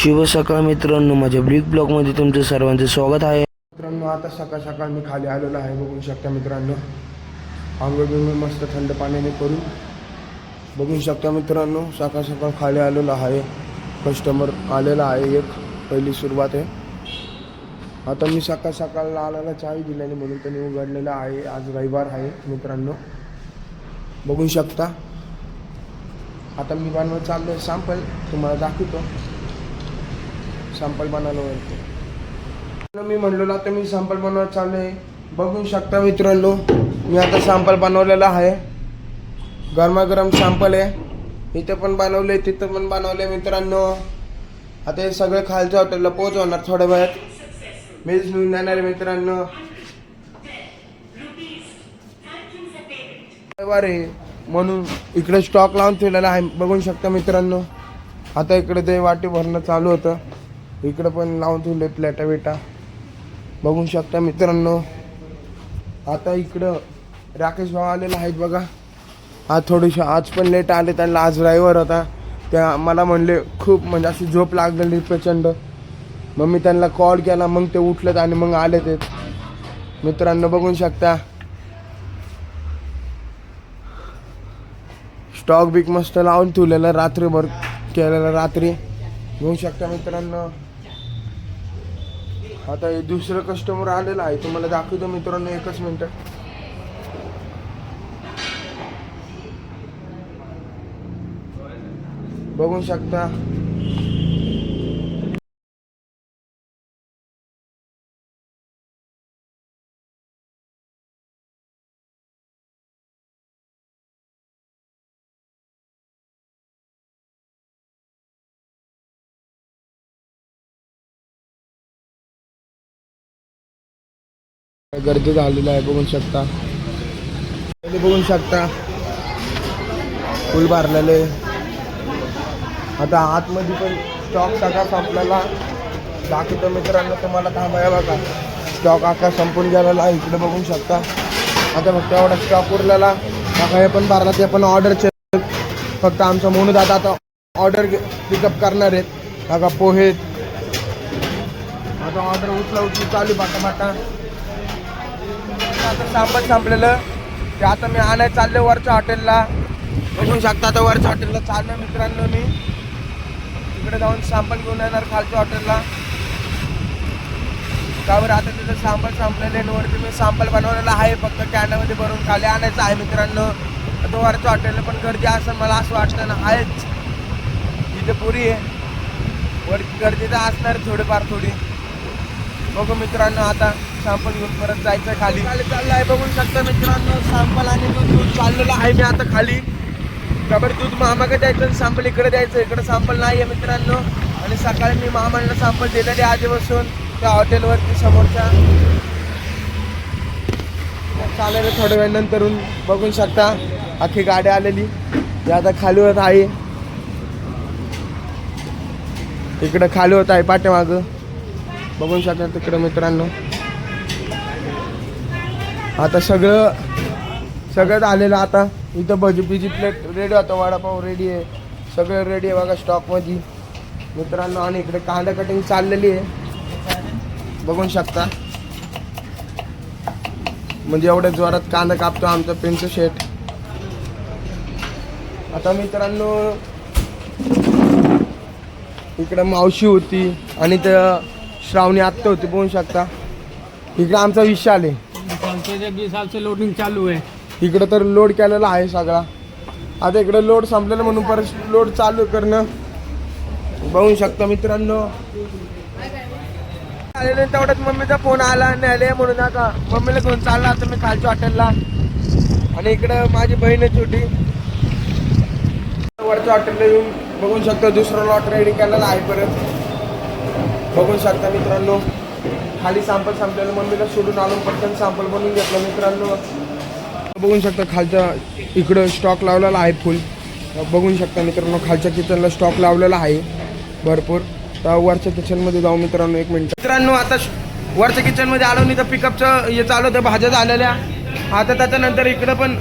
शुभ सकाळ मित्रांनो, माझ्या ब्लिक ब्लॉगमध्ये तुमचं सर्वांचं स्वागत आहे. मित्रांनो, आता सकाळ सकाळ मी खाली आलेलो आहे. बघू शकता मित्रांनो, आंघोळ बिंघोळ मस्त थंड पाण्याने करून बघू शकता मित्रांनो, सकाळ सकाळ खाली आलेलो आहे. कस्टमर आलेला आहे, एक पहिली सुरुवात आहे. आता मी सकाळ सकाळ आल्याला चाय दिल्याने म्हणून त्यांनी उघडलेलं आहे. आज रविवार आहे मित्रांनो, बघू शकता. आता मी बनवत चाललो आहे सॅम्पल, तुम्हाला दाखवतो सॅम्पल बनवलं वरती. मी म्हणलेलो आता मी सॅम्पल बनवत चाललो आहे. बघू शकता मित्रांनो, मी आता सॅम्पल बनवलेलं आहे. गरमागरम सॅम्पल आहे. इथं पण बनवले, तिथं पण बनवले मित्रांनो. आता हे सगळे खालच्या हॉटेलला पोहोचवणार थोड्या वेळात. मीच घेऊन येणार मित्रांनो. रविवार आहे म्हणून इकडे स्टॉक लावून ठेवलेला आहे. बघू शकता मित्रांनो, आता इकडे ते वाटी भरणं चालू होतं. इकडं पण लावून ठेवले प्लेटा बिटा, बघू शकता मित्रांनो. आता इकडं राकेश भाऊ आलेला आहेत बघा. आज थोडीशी आज पण लेट आले, त्यांना आज रविवार होता. त्या मला म्हणले खूप म्हणजे अशी झोप लागलेली प्रचंड. मग मी त्यांना कॉल केला, मग ते उठलेत आणि मग आले ते मित्रांनो. बघू शकता स्टॉक बिक मस्त लावून ठेवलेलं, रात्रीभर केलेलं रात्री. बघू शकता मित्रांनो. आता हे दुसरं कस्टमर आलेलं आहे, तुम्हाला दाखवतो मित्रांनो, एकच मिनिट. बघू शकता गर्दी झालेली आहे. बघू शकता, बघू शकता फुल भरलेले. आता आतमध्ये पण स्टॉक सगळा संपलेला दाखवतो मित्रांनो तुम्हाला. थांबाया बघा, स्टॉक आता संपून गेलेला आहे. इकडे बघू शकता आता फक्त एवढा स्टॉक उरलेला. आता हे पण भरला, ते पण ऑर्डरचे. फक्त आमचा मोनू दादा आता ऑर्डर पिकअप करणार आहेत. बघा पोहे आता ऑर्डर उचली चालू बाटा. आता सॅम्पल संपलेलं ते आता मी आणायला चाललो वरच्या हॉटेलला. बघू शकता आता वरच्या हॉटेलला चाललो मित्रांनो. मी तिकडे जाऊन सॅम्पल घेऊन येणार खालच्या हॉटेलला. त्यावर आता तिथं सॅम्पल संपलेले आणि वरती मी सॅम्पल बनवलेला आहे. फक्त कॅनमध्ये भरून खाली आणायचं आहे मित्रांनो. आता वरच्या हॉटेलला पण गर्दी असेल मला असं वाटतं ना. आहेच इथे पुरी आहे, वरती गर्दी तर असणार थोडीफार थोडी. बघू मित्रांनो, आता सॅम्पल घेऊन परत जायचं खाली. चाललं आहे बघू शकता मित्रांनो, सॅम्पल आणि दूध चाललेलं आहे. मी आता खाली खबर दूध मामाकडे द्यायचं, सॅम्पल इकडे द्यायचं. इकडे सॅम्पल नाही आहे मित्रांनो. आणि सकाळी मी मामाला सॅम्पल दिलेले आधीपासून त्या हॉटेलवरती समोरच्या. चालेल थोड्या वेळानंतरून बघू शकता अख्खी गाडी आलेली. ती आता खाली होत आहे. इकडं खाली होत आहे पाठीमागं, बघू शकता तिकडं मित्रांनो. आता सगळं आलेलं. आता इथं भजी पिजी प्लेट रेडी होतं, वडापाव रेडी आहे, सगळं रेडी आहे बघा स्टॉकमध्ये मित्रांनो. आणि इकडे कांदा कटिंग चाललेली आहे, बघू शकता. म्हणजे एवढ्या जोरात कांदा कापतो आमचा प्रिन्स शेट. आता मित्रांनो इकडं मावशी होती आणि त्या श्रावणी आत्ता होती, बघू शकता. इकडे आमचा विशाल आहे. 20 साल से लोडिंग चालू आहे. इकडं तर लोड केलेला आहे सगळा. आता इकडे लोड संपलेलं म्हणून परत लोड चालू करणं, बघू शकता मित्रांनो. आलेले तेवढ्यात मम्मीचा फोन आला न्यायला म्हणून. आता मम्मीला घेऊन चालला आता मी खालच्या हॉटेलला. आणि इकडं माझी बहीण आहे छोटी, वरच्या हॉटेलला येऊन बघू शकता दुसरा लॉट रेडी केलेला आहे परत, बघू शकता मित्रांनो. खाली सॅम्पल संपलेलं, मम्मीला सोडून आलो, पटकन सॅम्पल बनवून घेतलं मित्रांनो. बघू शकता खालच्या इकडं स्टॉक लावलेला आहे फुल, बघू शकता मित्रांनो. खालच्या किचनला स्टॉक लावलेला आहे भरपूर. तर वरच्या किचनमध्ये जाऊ मित्रांनो, एक मिनिट मित्रांनो. आता वरच्या किचनमध्ये आलो नाही तर पिकअपचं हे चालू होतं, भाज्या झालेल्या. आता त्याच्यानंतर इकडं पण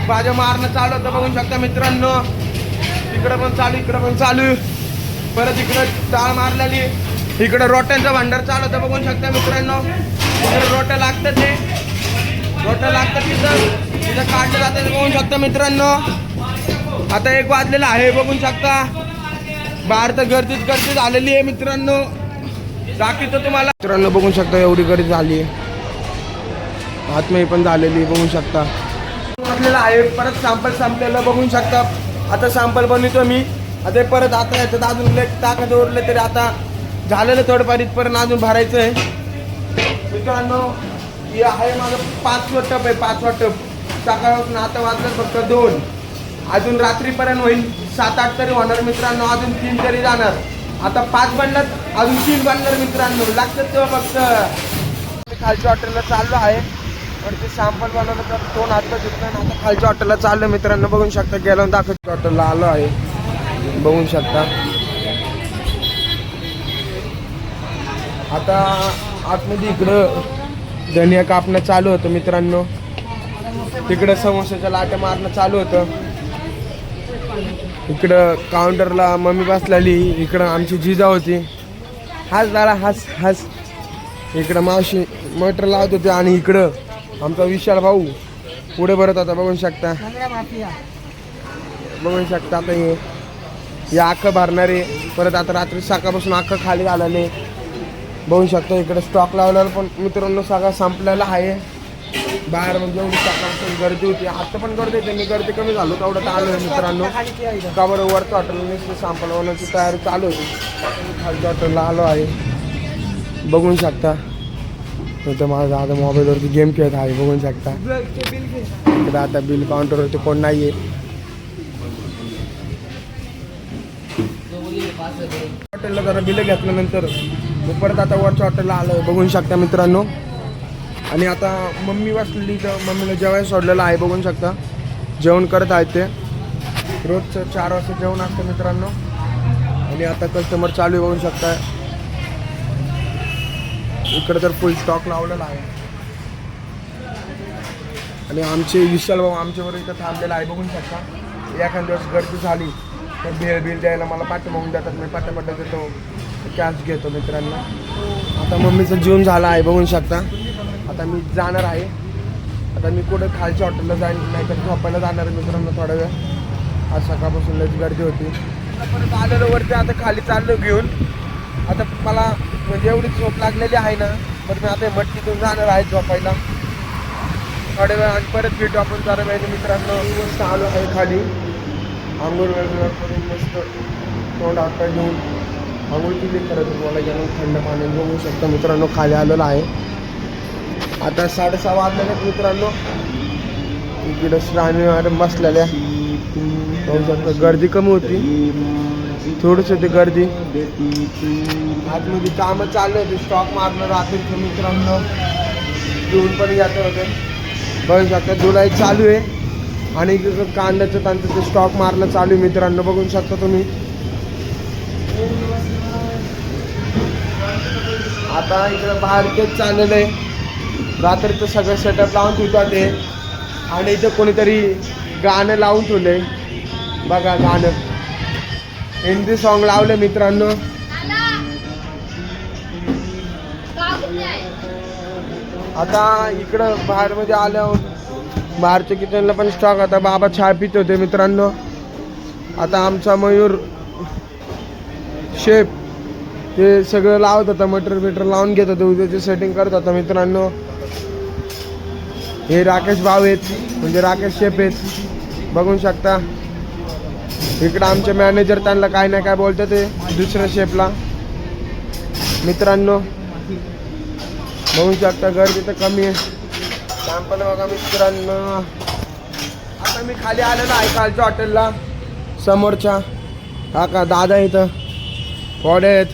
भाज्या मारणं चालू होतं, बघू शकता मित्रांनो. इकडं पण चालू, इकडं पण चालू. परत इकडं टाळ मारलेली, इकडं रोट्यांचा भांडार चालू होतं बघू शकता मित्रांनो. इकडे रोट्या लागतात ते, रोट्या लागतात तिथं काढलं जातं बघू शकता मित्रांनो. आता 1 वाजलेला आहे बघू शकता. बाहेर तर गर्दीच झालेली आहे मित्रांनो. दाखवतो तुम्हाला मित्रांनो. बघू शकता एवढी गर्दी झाली आहे. आत्मही पण झालेली बघू शकता. वाजलेला आहे, परत सॅम्पल संपलेलं बघू शकता. आता सॅम्पल बनवतो मी. आता परत आता याच्यात अजून लेट टाकायचं उरलं तरी आता झालेलं थोडंफार इथपर्यंत अजून भरायचं आहे मित्रांनो. हे आहे माझं 5वा टप आहे, 5वा टप. सकाळपासून आता वाजलं फक्त 2. अजून रात्रीपर्यंत होईल 7-8 तरी होणार मित्रांनो. अजून 3 तरी जाणार. आता 5 बनल्यात, अजून 3 बनणार मित्रांनो. लागतात तेव्हा फक्त. मी खालच्या हॉटेलला चाललो आहे, पण ते सॅम्पल बनवलं तर 2 हातला घेतलं ना. आता खालच्या हॉटेलला चाललं मित्रांनो. बघू शकता गेलो दाखवतो हॉटेलला आलो आहे बघू शकता. आता आतमध्ये इकडं धनिया कापणं चालू होतं मित्रांनो. तिकडं समोसाच्या लाट्या मारणं चालू होतं. इकडं काउंटरला मम्मी बसलेली, इकडं आमची जिजा होती. हाच दादा हाच. इकडं मावशी मटर लावत होते आणि इकडं आमचा विशाल भाऊ पुढे भरत होता बघू शकता. बघू शकता आता हे अख्खं भरणारे. परत आता रात्री सकाळपासून अख्खं खाली झालेले बघू शकता. इकडे स्टॉक लावलेला पण मित्रांनो सगळा संपलेला आहे. बाहेर म्हणजे एवढी सकाळपासून गर्दी होती. आता पण गर्दी होती, मी गर्दी कमी झालो तेवढं आलो आहे मित्रांनो. का बरं वरच्या हॉटेलने सॅम्पल बनवण्याची तयारी चालू होती. खालच्या हॉटेलला आलो आहे बघू शकता. तर माझा आता मोबाईलवरती गेम खेळत आहे बघू शकता. इकडं आता बिल काउंटरवरती कोण नाही आहे. हॉटेलला जरा बिल घेतल्यानंतर मी परत आता वरच्या हॉटेलला आलो आहे बघू शकता मित्रांनो. आणि आता मम्मी बसलेली, तर मम्मीला जेवायला सोडलेलं आहे बघू शकता. जेवण करत आहेत ते. रोजचं 4 वाजता जेवण असतं मित्रांनो. आणि आता कस्टमर चालू आहे बघू शकता. इकडे तर फुल स्टॉक लावलेला आहे. आणि आमचे विशाल भाऊ आमच्याबरोबर इथं थांबलेला आहे बघू शकता. एखाद्या दिवस गर्दी झाली तर बिल द्यायला मला पाठवून देतात. मी पाठवून देतो, कॅश घेतो मित्रांनो. आता मम्मीचं जेवण झालं आहे बघू शकता. आता मी जाणार आहे. आता मी कुठं खालच्या हॉटेलला जाईन, नाही तर झोपायला जाणार मित्रांनो थोडा वेळ. आज सकाळपासून लयच गर्दी होती. परत आलेलो वरती आता खाली चाललो घेऊन. आता मला म्हणजे एवढी झोप लागलेली आहे ना, तर मी आता मटकीतून जाणार आहे झोपायला थोड्या वेळ. आणि परत भेटू आपण जरा वेळेने मित्रांनो. मस्त आलो आहे खाली. आंघोळ वगैरे करून मस्त तोंड हातपाय घेऊन आंघोळ केली. खरं तर मला गेलो थंड पाणी बघू शकता मित्रांनो. खाली आलेलं आहे. आता 6:30 वाजलेले मित्रांनो. इकडे श्रावणी बसलेल्या बघू शकता. गर्दी कमी होती, थोडीशी होती गर्दी. आतमध्ये कामं चालू होते, स्टॉक मारणं रात्रीचं मित्रांनो. घेऊन पण येत होते बघू शकता. धुलाई चालू आहे आणि इकडं कांद्याचं त्यांचं ते स्टॉक मारणं चालू आहे मित्रांनो बघू शकता तुम्ही. आता इकडं बाहेर तेच चाललेलं आहे. रात्रीचं सगळं सेटअप लावून ठेवतात ते. आणि इथं कोणीतरी गाणं लावून ठेवलंय बघा. गाणं हिंदी सॉन्ग लावले मित्रांनो. आता इकडं बाहेरमध्ये आल्यावर बाहेरच्या किचनला पण स्टॉक. आता बाबा चहा पित होते मित्रांनो. आता आमचा मयूर शेफ ते सगळं लावत होता, मटर लावून घेत होते, उद्याची सेटिंग करत होता मित्रांनो. हे राकेश भाऊ आहेत, म्हणजे राकेश शेफ आहेत बघू शकता. इकडं आमचे मॅनेजर त्यांना काय ना काय बोलतात ते दुसऱ्या शेफला मित्रांनो बघू शकता. गर्दी तर कमी आहे. सॅम्पल बघा मित्रांनो. आता मी खाली आलेलो आहे खालच्या हॉटेलला समोरच्या. हा का दादा इथं पोडे आहेत,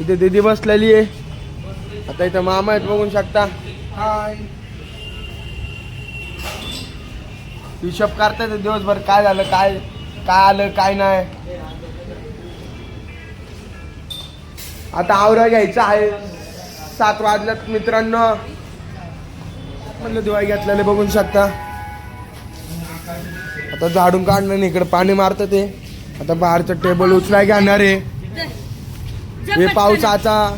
इथे दीदी बसलेली आहे. आता इथं मामा आहेत बघू शकता. हाय. हिशोब करतायत दिवसभर काय झालं, काय काय आलं काय नाही. आता आवरा घ्यायचं आहे. 7 वाजल्यात मित्रांनो. म्हणलं दिवाळी घेतलेले बघू शकता. आता झाडून काढलं नाही, इकडे पाणी मारतं ते. आता बाहेरचं टेबल उचलाय घेणार आहे. हे पावसाचा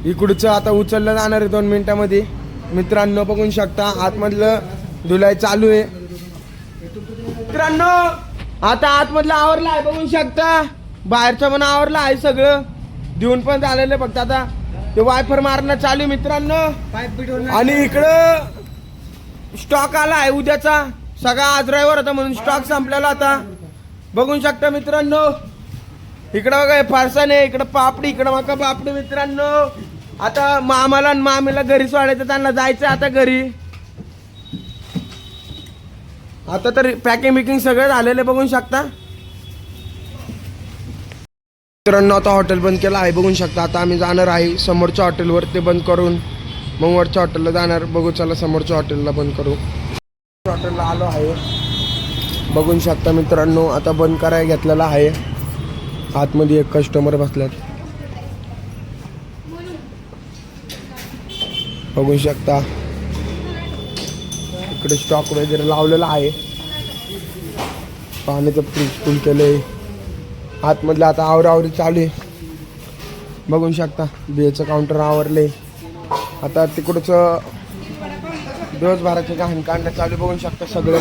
इकडचं आता उचललं जाणार आहे 2 मिनिटामध्ये. मित्रांनो बघू शकता आतमधलं धुलाई चालू आहे. मित्रांनो आता आतमधलं आवरलं आहे बघू शकता. बाहेरचं पण आवरलं आहे सगळं. देऊन पण झालेलं आहे. फक्त आता ते वायफर मारणं चालू आहे मित्रांनो. आणि इकडं स्टॉक आला आहे उद्याचा. सगळा आज ड्रायव्हर होता म्हणून स्टॉक संपलेला आता बघू शकता मित्रांनो. इकडं बघा फरसाण आहे, इकडं पापडी, इकडं मका पापडी मित्रांनो. आता मामाला आणि मामीला घरी सोडायचं, त्यांना जायचं आता घरी. आता तर पॅकिंग बिकिंग सगळं झालेलं बघू शकता मित्रांनो. आता हॉटेल बंद केलं आहे बघू शकता. आता आम्ही जाणार आहे समोरच्या हॉटेलवर, ते बंद करून मग वरच्या हॉटेलला जाणार. बघू चला समोरच्या हॉटेलला बंद करू. हॉटेलला आलो आहे बघू शकता मित्रांनो. आता बंद करायला घेतलेला आहे. आतमध्ये एक कस्टमर बसल्यात बघू शकता. इकडे स्टॉक वगैरे लावलेला आहे. पाण्याचं फ्रीज फुल केलंय. आतमधलं आता आवरावरी चालू आहे बघू शकता. बियरचं काउंटर आवरले. आता तिकडचं दिवसभराचे घाण काढणं चालू बघू शकता. सगळं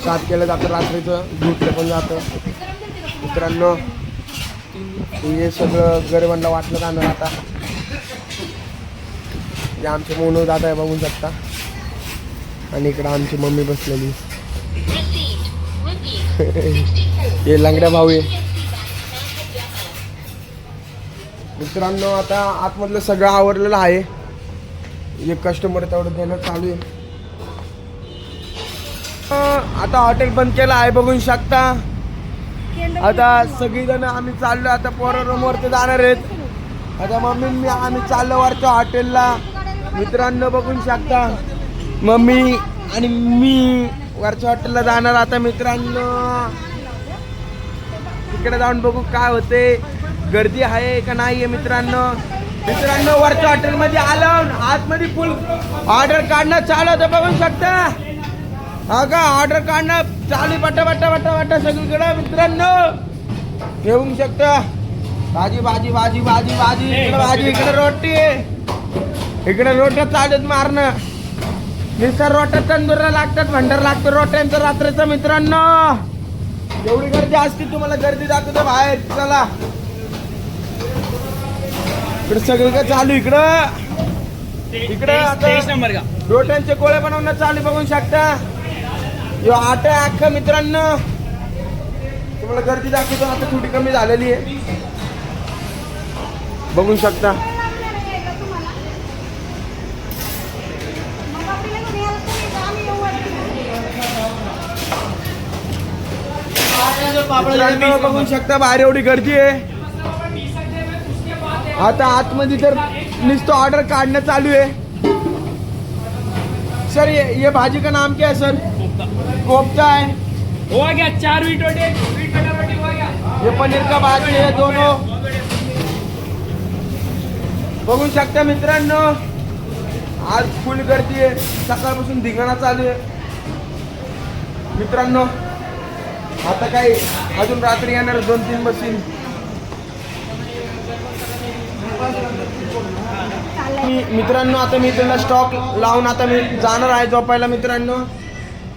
साफ केलं जातं, रात्रीचं धुतलं पण जातं मित्रांनो. हे सगळं गरिबांना वाटलं जाणार आता. हे आमचे मोनू दादा आहे बघू शकता. आणि इकडं आमची मम्मी बसलेली. हे लंगड्या भाऊ आहे मित्रांनो. आता आतमधलं सगळं आवरलेलं आहे. एक कस्टमर तेवढं देणं चालू आहे. आता हॉटेल बंद केलं आहे बघू शकता. आता सगळीजण आम्ही चाललो. आता पोरं रूमवरती जाणार आहेत. आता मम्मी आम्ही चाललो वरच्या हॉटेलला मित्रांनो बघू शकता. मम्मी आणि मी वरच्या हॉटेलला जाणार आता मित्रांनो. तिकडे जाऊन बघू काय होते, गर्दी आहे का नाही आहे मित्रांनो. मित्रांनो वरच्या हॉटेलमध्ये आलो. आतमध्ये फुल ऑर्डर काढणं चालू होतं बघू शकता. हा का ऑर्डर काढणं चालू बट्टा बट्टा बट्टा बट्टा सगळीकडे मित्रांनो घेऊ शकता. भाजी भाजी भाजी भाजी भाजी इकडे भाजी, इकडे रोटी, इकडे रोट्या चालत मारणं. निसर रोट्या तंदुरा लागतात, भंडार लागतो रोट्यांचं रात्रीचं मित्रांनो. एवढी गर्दी असते तुम्हाला गर्दी दाखवतो बाहेर. चला इकडे सगळीकडे चालू. इकडं आता रोट्यांचे गोळे बनवणं चालू बघू शकता. यो आटा अख्खा मित्रांनो तुम्हाला गर्दी दाखवतो. आता थोडी कमी झालेली आहे बघू शकता. बघू शकता बाहेर एवढी गर्दी आहे. आता आतमध्ये तर नुसतं ऑर्डर काढणं चालू है। सर ये भाजी का नाम क्या है सर? कोफ्ता है। हो गया 4 वीट रोटी हो गया। ये पनीर का भाजी है दोनों। बघू शकता मित्रांनो आज फुल गर्दी आहे, सकाळपासून धिंगाणा चालू आहे मित्रांनो। आता काय अजून रात्री येणार 2-3 बसीन। मित्रांनो आता मी त्यांना स्टॉक लावून आता मी जाणार आहे झोपायला मित्रांनो।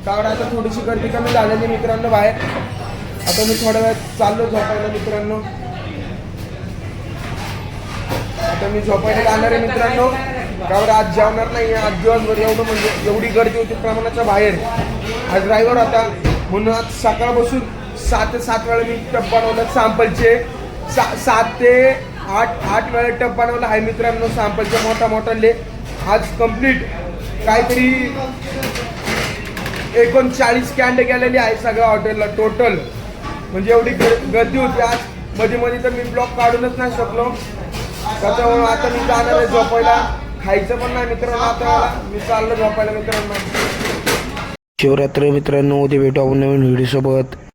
कारण आता थोडीशी गर्दी कमी झालेली मित्रांनो बाहेर। आता मी थोड्या वेळ चाललो झोपायला मित्रांनो। आता मी झोपायला जाणार आहे मित्रांनो, कारण आज जेवणार नाही आज दिवसभर एवढं म्हणजे एवढी गर्दी होती प्रमाणाच्या बाहेर। आज ड्रायव्हर होता म्हणून आज सकाळपासून 7 ते 7 वेळा मी टप बनवलं सॅम्पलचे। 7 ते 8 वेळा टप बनवला आहे मित्रांनो सॅम्पलचे मोठा आज कंप्लीट काहीतरी 39 कॅन्ड गेलेली आहे सगळ्या हॉटेलला टोटल। म्हणजे एवढी गर्दी होती आज मध्ये तर मी ब्लॉक काढूनच नाही शकलो। त्याच्यामुळे आता मी जाणार आहे झोपायला, खायचं पण नाही मित्रांनो। आता मी चाललो झोपायला मित्रांनो। शिवरात्र मित्रांनो, उद्या भेटू आपण नवीन व्हिडिओ सोबत।